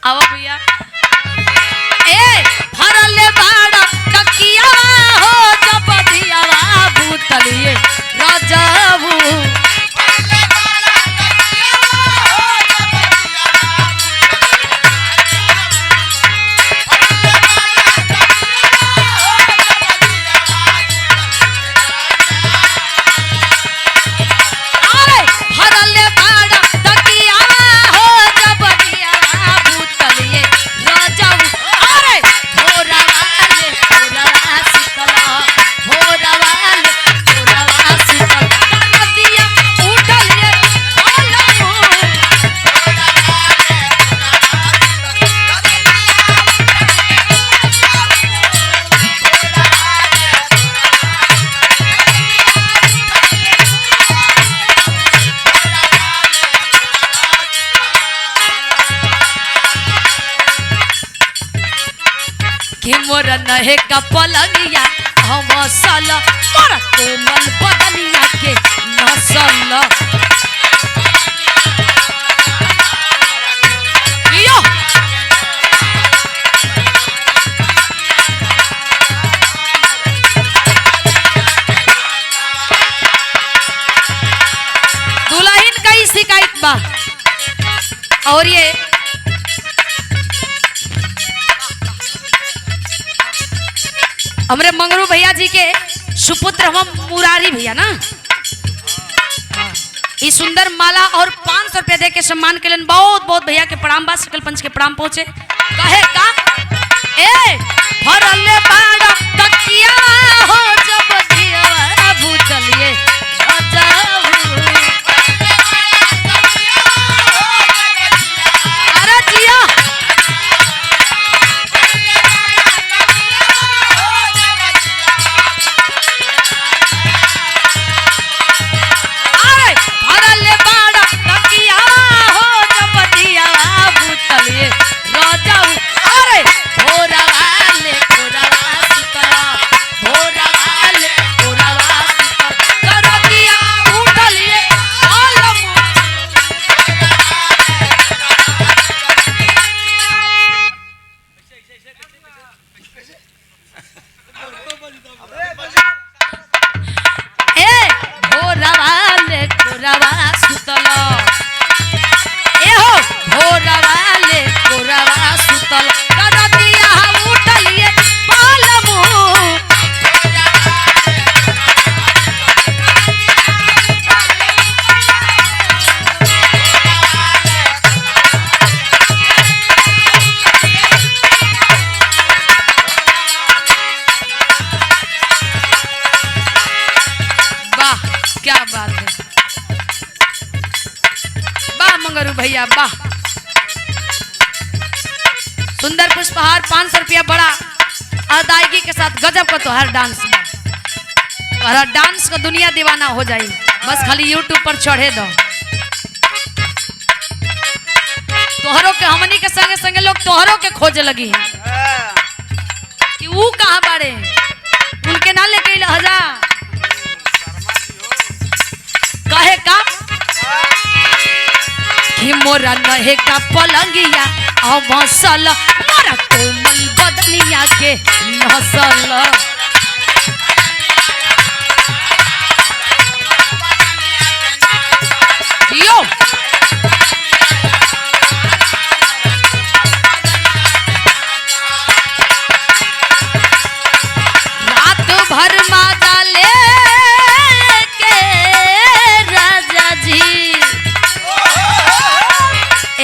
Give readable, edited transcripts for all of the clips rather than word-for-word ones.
आओ भैया ए भरले बाड़ा टकिया हो जब दिया भूतलिए राजाबू मोर नहे का पलंगिया हम सल मोर कोमल बदनिया के नसल दुल्हन का ही शिकायत बा। और ये हमारे मंगरू भैया जी के सुपुत्र हम मुरारी भैया ना इस सुंदर माला और 500 रुपया दे के सम्मान के लिए बहुत बहुत भैया के प्रणाम बा। सकल पंच के प्रणाम पहुंचे कहे का ए भरले बाड़ा तकिया हो जब दिया भूतलिए अरे जिया भैया वाह सुंदर पुष्पहार 500 रुपया बड़ा अदायगी के साथ गजब का तो हर डांस में हर डांस का दुनिया दीवाना हो जाए बस खाली YouTube पर चढ़े दो तोहरों के हमनी के संगे संगे लोग तोहरों के खोज लगी हैं कि वो कहाँ बाड़े उनके ना लेके लहजा कहे का कि मोरा नहे का पलंगिया मसल मोरा कोमल बदनिया के नसल यो रात भर माता ले के राजा जी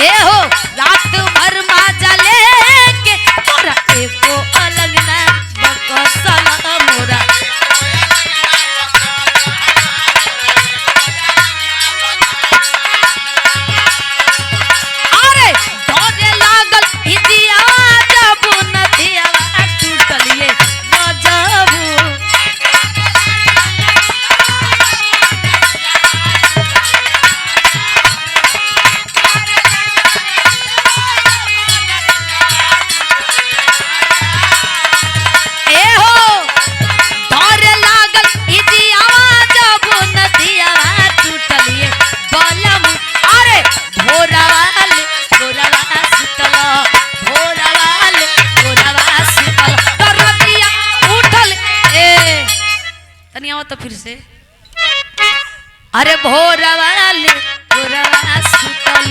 ए हो रात भर माजा लेके मोरा एको अलग ना बकसल मोरा तो फिर से अरे भोरवा ले भोरवा सुतल